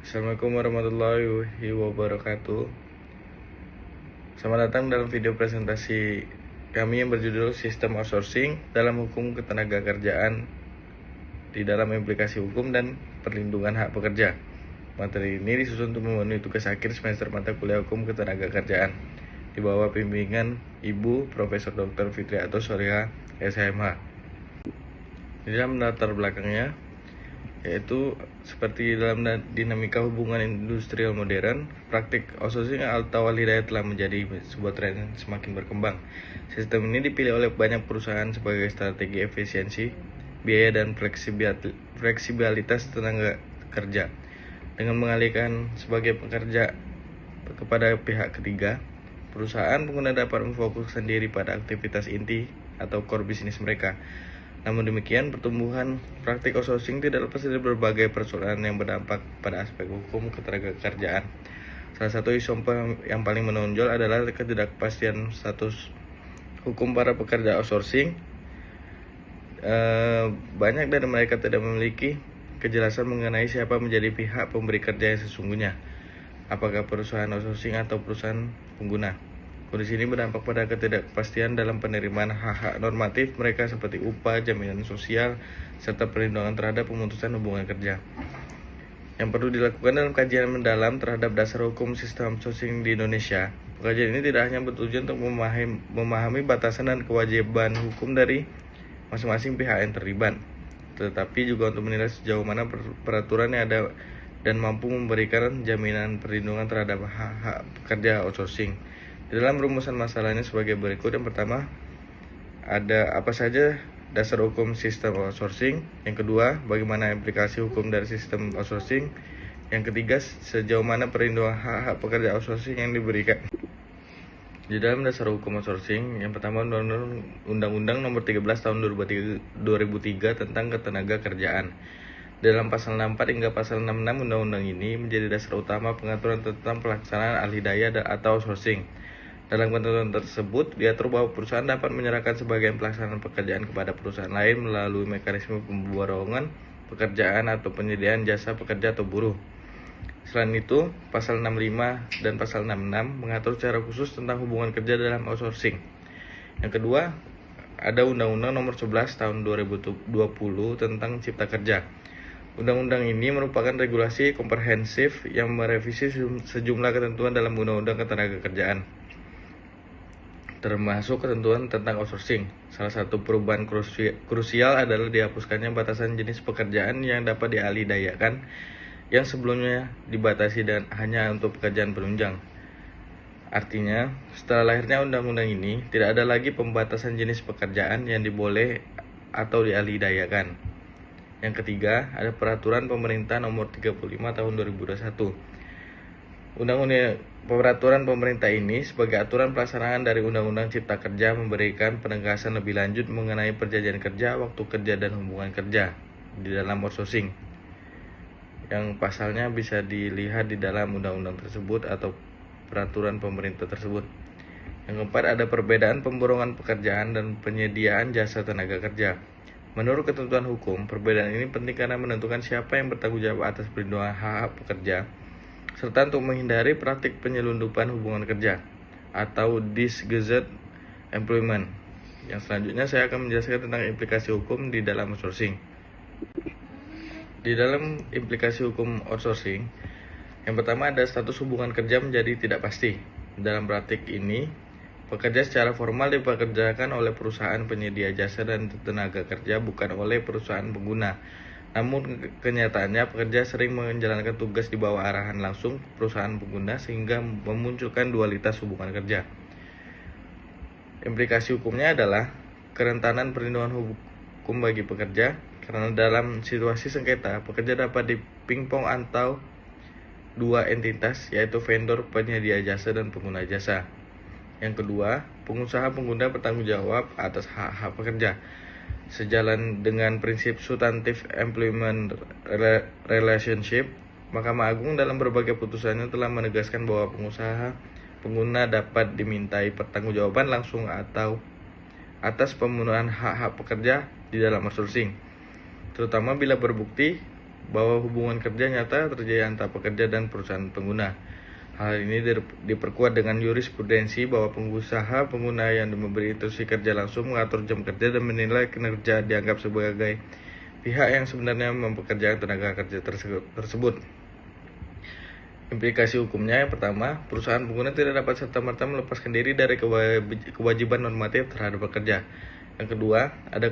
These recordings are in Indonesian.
Assalamualaikum warahmatullahi wabarakatuh. Selamat datang dalam video presentasi kami yang berjudul Sistem Outsourcing dalam Hukum Ketenagakerjaan di dalam implikasi hukum dan perlindungan hak pekerja. Materi ini disusun untuk memenuhi tugas akhir semester mata kuliah Hukum Ketenagakerjaan di bawah bimbingan Ibu Profesor Dr. Fitriato Soreha, SHMH. Di dalam latar belakangnya, yaitu seperti dalam dinamika hubungan industrial modern, praktik outsourcing atau alih-daya telah menjadi sebuah tren yang semakin berkembang. Sistem ini dipilih oleh banyak perusahaan sebagai strategi efisiensi, biaya, dan fleksibilitas tenaga kerja. Dengan mengalihkan sebagai pekerja kepada pihak ketiga, perusahaan pengguna dapat memfokuskan diri pada aktivitas inti atau core bisnis mereka. Namun demikian, pertumbuhan praktik outsourcing tidak lepas dari berbagai persoalan yang berdampak pada aspek hukum ketenagakerjaan. Salah satu isu yang paling menonjol adalah ketidakpastian status hukum para pekerja outsourcing. Banyak dari mereka tidak memiliki kejelasan mengenai siapa menjadi pihak pemberi kerja yang sesungguhnya, apakah perusahaan outsourcing atau perusahaan pengguna. Kondisi ini berdampak pada ketidakpastian dalam penerimaan hak-hak normatif mereka seperti upah, jaminan sosial, serta perlindungan terhadap pemutusan hubungan kerja. Yang perlu dilakukan dalam kajian mendalam terhadap dasar hukum sistem outsourcing di Indonesia. Kajian ini tidak hanya bertujuan untuk memahami batasan dan kewajiban hukum dari masing-masing pihak yang terlibat, tetapi juga untuk menilai sejauh mana peraturan yang ada dan mampu memberikan jaminan perlindungan terhadap hak-hak pekerja outsourcing. Di dalam rumusan masalahnya sebagai berikut. Yang pertama, ada apa saja dasar hukum sistem outsourcing. Yang kedua, bagaimana implikasi hukum dari sistem outsourcing. Yang ketiga, sejauh mana perlindungan hak-hak pekerja outsourcing yang diberikan. Di dalam dasar hukum outsourcing, yang pertama, Undang-Undang Nomor 13 Tahun 2003 tentang Ketenagakerjaan. Dalam pasal 64 hingga pasal 66 undang-undang ini menjadi dasar utama pengaturan tentang pelaksanaan alih-daya atau outsourcing. Dalam ketentuan tersebut, diatur bahwa perusahaan dapat menyerahkan sebagian pelaksanaan pekerjaan kepada perusahaan lain melalui mekanisme pemborongan pekerjaan atau penyediaan jasa pekerja atau buruh. Selain itu, pasal 65 dan pasal 66 mengatur secara khusus tentang hubungan kerja dalam outsourcing. Yang kedua, ada Undang-Undang Nomor 11 Tahun 2020 tentang Cipta Kerja. Undang-undang ini merupakan regulasi komprehensif yang merevisi sejumlah ketentuan dalam Undang-Undang Ketenagakerjaan, termasuk ketentuan tentang outsourcing. Salah satu perubahan krusial adalah dihapuskannya batasan jenis pekerjaan yang dapat dialih-dayakan, yang sebelumnya dibatasi dan hanya untuk pekerjaan penunjang. Artinya, setelah lahirnya undang-undang ini, tidak ada lagi pembatasan jenis pekerjaan yang diboleh atau dialih-dayakan. Yang ketiga, ada Peraturan Pemerintah Nomor 35 Tahun 2021. Peraturan pemerintah ini sebagai aturan pelaksanaan dari Undang-Undang Cipta Kerja memberikan penegasan lebih lanjut mengenai perjanjian kerja, waktu kerja, dan hubungan kerja di dalam outsourcing, yang pasalnya bisa dilihat di dalam undang-undang tersebut atau peraturan pemerintah tersebut. Yang keempat, ada perbedaan pemborongan pekerjaan dan penyediaan jasa tenaga kerja. Menurut ketentuan hukum, perbedaan ini penting karena menentukan siapa yang bertanggung jawab atas perlindungan hak pekerja, serta untuk menghindari praktik penyelundupan hubungan kerja atau disguised employment. Yang selanjutnya saya akan menjelaskan tentang implikasi hukum di dalam outsourcing. Di dalam implikasi hukum outsourcing, yang pertama ada status hubungan kerja menjadi tidak pasti. Dalam praktik ini, pekerja secara formal dipekerjakan oleh perusahaan penyedia jasa dan tenaga kerja, bukan oleh perusahaan pengguna. Namun kenyataannya pekerja sering menjalankan tugas di bawah arahan langsung perusahaan pengguna sehingga memunculkan dualitas hubungan kerja. Implikasi hukumnya adalah kerentanan perlindungan hukum bagi pekerja, karena dalam situasi sengketa pekerja dapat dipingpong atau dua entitas, yaitu vendor penyedia jasa dan pengguna jasa. Yang kedua, pengusaha pengguna bertanggung jawab atas hak-hak pekerja. Sejalan dengan prinsip substantif employment relationship, Mahkamah Agung dalam berbagai putusannya telah menegaskan bahwa pengusaha pengguna dapat dimintai pertanggungjawaban langsung atau atas pemenuhan hak-hak pekerja di dalam outsourcing, terutama bila berbukti bahwa hubungan kerja nyata terjadi antara pekerja dan perusahaan pengguna. Hal ini diperkuat dengan jurisprudensi bahwa pengusaha pengguna yang memberi instruksi kerja langsung mengatur jam kerja dan menilai kinerja dianggap sebagai pihak yang sebenarnya mempekerjakan tenaga kerja tersebut. Implikasi hukumnya yang pertama, perusahaan pengguna tidak dapat serta-merta melepaskan diri dari kewajiban normatif terhadap pekerja. Yang kedua, ada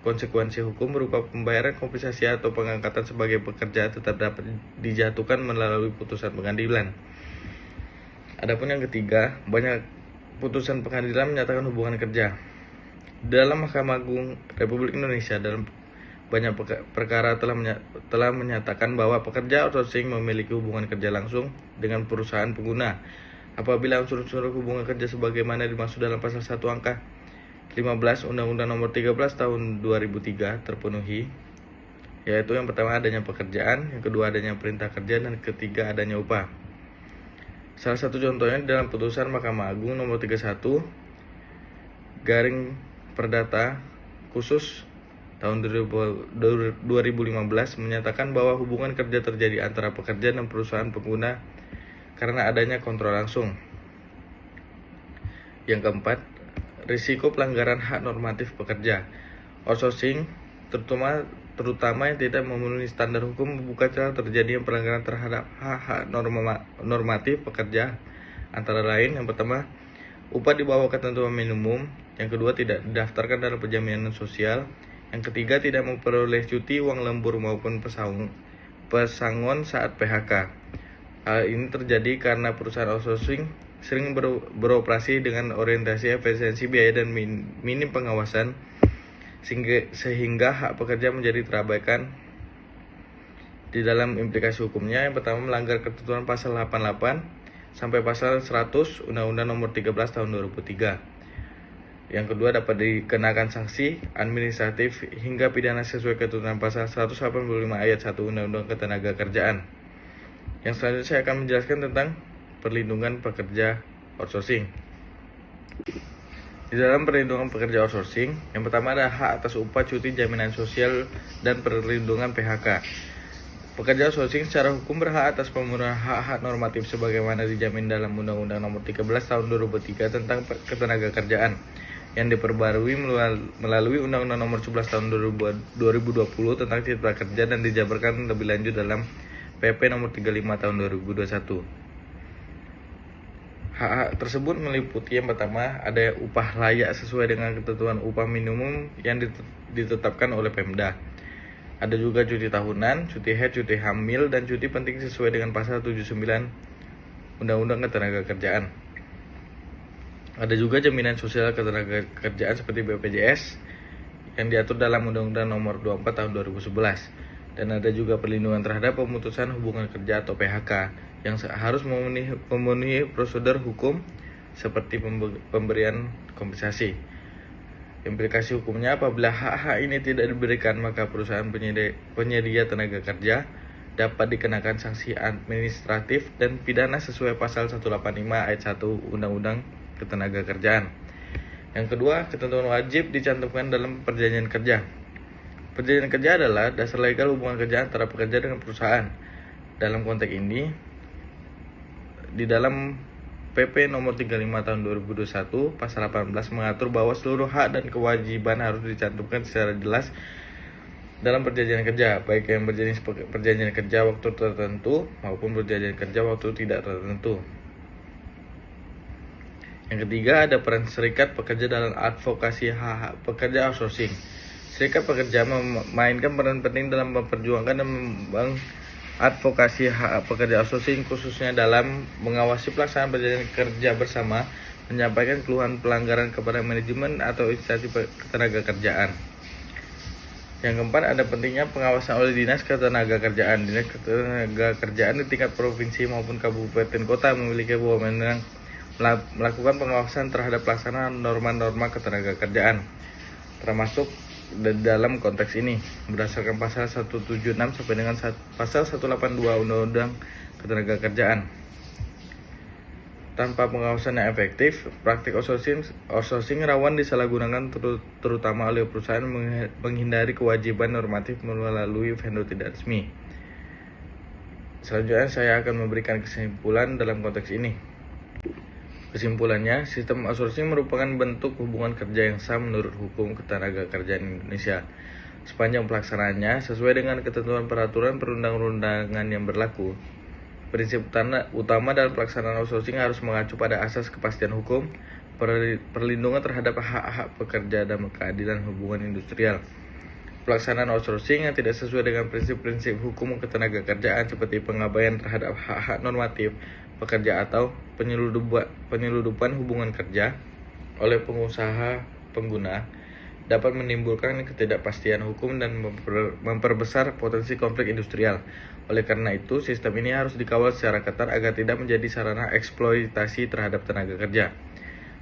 konsekuensi hukum berupa pembayaran kompensasi atau pengangkatan sebagai pekerja tetap dapat dijatuhkan melalui putusan pengadilan. Adapun yang ketiga, banyak putusan pengadilan menyatakan hubungan kerja. Dalam Mahkamah Agung Republik Indonesia dalam banyak perkara telah menyatakan bahwa pekerja outsourcing memiliki hubungan kerja langsung dengan perusahaan pengguna apabila unsur-unsur hubungan kerja sebagaimana dimaksud dalam pasal 1 angka 15 Undang-Undang Nomor 13 Tahun 2003 terpenuhi, yaitu yang pertama adanya pekerjaan, yang kedua adanya perintah kerja, dan ketiga adanya upah. Salah satu contohnya dalam putusan Mahkamah Agung Nomor 31 garing Perdata khusus tahun 2015 menyatakan bahwa hubungan kerja terjadi antara pekerja dan perusahaan pengguna karena adanya kontrol langsung. Yang keempat, risiko pelanggaran hak normatif pekerja. Outsourcing, terutama yang tidak memenuhi standar hukum, membuka celah terjadinya pelanggaran terhadap hak-hak normatif pekerja, antara lain yang pertama, upah di bawah ketentuan minimum, yang kedua tidak didaftarkan dalam penjaminan sosial, yang ketiga tidak memperoleh cuti, uang lembur maupun pesangon saat PHK. Hal ini terjadi karena perusahaan outsourcing sering beroperasi dengan orientasi efisiensi biaya dan minim pengawasan, sehingga hak pekerja menjadi terabaikan. Di dalam implikasi hukumnya, yang pertama melanggar ketentuan pasal 88 sampai pasal 100 Undang-Undang Nomor 13 Tahun 2003. Yang kedua dapat dikenakan sanksi administratif hingga pidana sesuai ketentuan pasal 185 ayat 1 Undang-Undang Ketenagakerjaan. Yang selanjutnya saya akan menjelaskan tentang perlindungan pekerja outsourcing. Di dalam perlindungan pekerja outsourcing, yang pertama ada hak atas upah, cuti, jaminan sosial, dan perlindungan PHK. Pekerja outsourcing secara hukum berhak atas pemenuhan hak-hak normatif sebagaimana dijamin dalam Undang-Undang Nomor 13 Tahun 2003 tentang Ketenagakerjaan yang diperbarui melalui Undang-Undang Nomor 11 Tahun 2020 tentang Cipta Kerja dan dijabarkan lebih lanjut dalam PP Nomor 35 Tahun 2021. Hak-hak tersebut meliputi yang pertama ada upah layak sesuai dengan ketentuan upah minimum yang ditetapkan oleh Pemda. Ada juga cuti tahunan, cuti haid, cuti hamil, dan cuti penting sesuai dengan pasal 79 Undang-Undang Ketenagakerjaan. Ada juga jaminan sosial ketenagakerjaan seperti BPJS yang diatur dalam Undang-Undang Nomor 24 Tahun 2011. Dan ada juga perlindungan terhadap pemutusan hubungan kerja atau PHK yang harus memenuhi prosedur hukum seperti pemberian kompensasi. Implikasi hukumnya, apabila hak-hak ini tidak diberikan, maka perusahaan penyedia tenaga kerja dapat dikenakan sanksi administratif dan pidana sesuai pasal 185 ayat 1 Undang-Undang Ketenagakerjaan. Yang kedua, ketentuan wajib dicantumkan dalam perjanjian kerja. Perjanjian kerja adalah dasar legal hubungan kerja antara pekerja dengan perusahaan. Dalam konteks ini, di dalam PP Nomor 35 Tahun 2021 Pasal 18 mengatur bahwa seluruh hak dan kewajiban harus dicantumkan secara jelas dalam perjanjian kerja, baik yang berjenis perjanjian kerja waktu tertentu maupun perjanjian kerja waktu tidak tertentu. Yang ketiga, ada peran serikat pekerja dalam advokasi hak pekerja outsourcing. Serikat pekerja memainkan peran penting dalam memperjuangkan dan mengadvokasi hak pekerja outsourcing, khususnya dalam mengawasi pelaksanaan perjanjian kerja bersama, menyampaikan keluhan pelanggaran kepada manajemen atau instansi ketenagakerjaan. Yang keempat, ada pentingnya pengawasan oleh Dinas Ketenagakerjaan. Dinas Ketenagakerjaan di tingkat provinsi maupun kabupaten kota memiliki wewenang melakukan pengawasan terhadap pelaksanaan norma-norma ketenagakerjaan, termasuk dalam konteks ini berdasarkan pasal 176 sampai dengan pasal 182 Undang-Undang Ketenagakerjaan. Tanpa pengawasan yang efektif, praktik outsourcing rawan disalahgunakan terutama oleh perusahaan menghindari kewajiban normatif melalui vendor tidak resmi. Selanjutnya saya akan memberikan kesimpulan dalam konteks ini. Kesimpulannya, sistem outsourcing merupakan bentuk hubungan kerja yang sah menurut hukum ketenagakerjaan Indonesia. Sepanjang pelaksanaannya sesuai dengan ketentuan peraturan perundang-undangan yang berlaku. Prinsip utama dalam pelaksanaan outsourcing harus mengacu pada asas kepastian hukum, perlindungan terhadap hak-hak pekerja, dan keadilan hubungan industrial. Pelaksanaan outsourcing yang tidak sesuai dengan prinsip-prinsip hukum ketenagakerjaan seperti pengabaian terhadap hak-hak normatif pekerja atau penyeludupan hubungan kerja oleh pengusaha pengguna dapat menimbulkan ketidakpastian hukum dan memperbesar potensi konflik industrial. Oleh karena itu, sistem ini harus dikawal secara ketat agar tidak menjadi sarana eksploitasi terhadap tenaga kerja.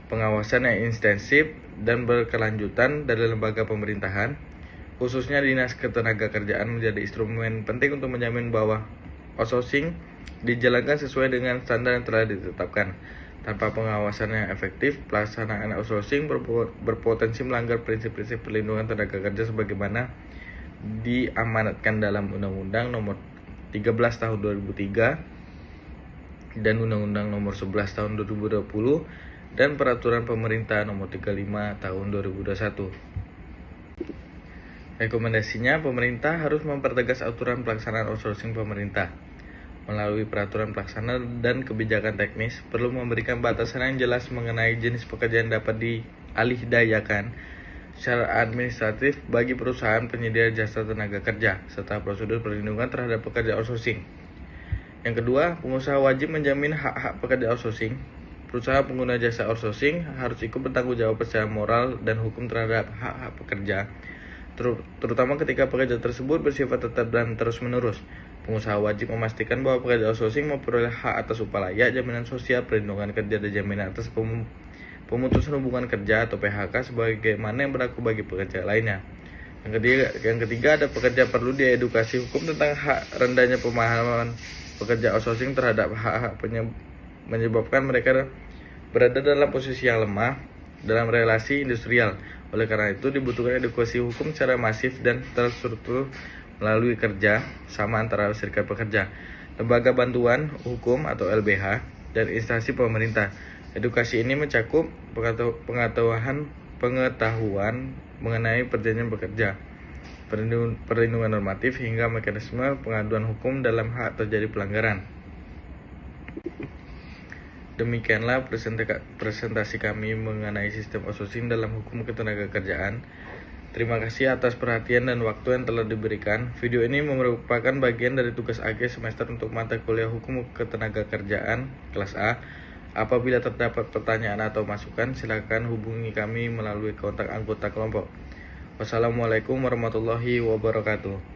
Pengawasan yang intensif dan berkelanjutan dari lembaga pemerintahan, khususnya Dinas Ketenagakerjaan, menjadi instrumen penting untuk menjamin bahwa outsourcing dijalankan sesuai dengan standar yang telah ditetapkan. Tanpa pengawasan yang efektif, pelaksanaan outsourcing berpotensi melanggar prinsip-prinsip perlindungan tenaga kerja sebagaimana diamanatkan dalam Undang-Undang Nomor 13 Tahun 2003 dan Undang-Undang Nomor 11 Tahun 2020 dan Peraturan Pemerintah Nomor 35 Tahun 2021. Rekomendasinya, pemerintah harus mempertegas aturan pelaksanaan outsourcing pemerintah. Melalui peraturan pelaksana dan kebijakan teknis, perlu memberikan batasan yang jelas mengenai jenis pekerjaan dapat dialihdayakan secara administratif bagi perusahaan penyedia jasa tenaga kerja, serta prosedur perlindungan terhadap pekerja outsourcing. Yang kedua, pengusaha wajib menjamin hak-hak pekerja outsourcing. Perusahaan pengguna jasa outsourcing harus ikut bertanggung jawab secara moral dan hukum terhadap hak-hak pekerja, terutama ketika pekerja tersebut bersifat tetap dan terus-menerus. Pengusaha wajib memastikan bahwa pekerja outsourcing memperoleh hak atas upah layak, jaminan sosial, perlindungan kerja, dan jaminan atas pemutusan hubungan kerja atau PHK sebagaimana yang berlaku bagi pekerja lainnya. Yang ketiga, ada pekerja perlu diedukasi hukum tentang hak rendahnya pemahaman pekerja outsourcing terhadap hak-hak menyebabkan mereka berada dalam posisi yang lemah dalam relasi industrial. Oleh karena itu, dibutuhkan edukasi hukum secara masif dan terstruktur melalui kerja sama antara serikat pekerja, lembaga bantuan hukum atau LBH, dan instansi pemerintah. Edukasi ini mencakup pengetahuan mengenai perjanjian pekerja, perlindungan normatif, hingga mekanisme pengaduan hukum dalam hak terjadi pelanggaran. Demikianlah presentasi kami mengenai sistem outsourcing dalam hukum ketenagakerjaan. Terima kasih atas perhatian dan waktu yang telah diberikan. Video ini merupakan bagian dari tugas akhir semester untuk mata kuliah Hukum Ketenagakerjaan kelas A. Apabila terdapat pertanyaan atau masukan, silakan hubungi kami melalui kontak anggota kelompok. Wassalamualaikum warahmatullahi wabarakatuh.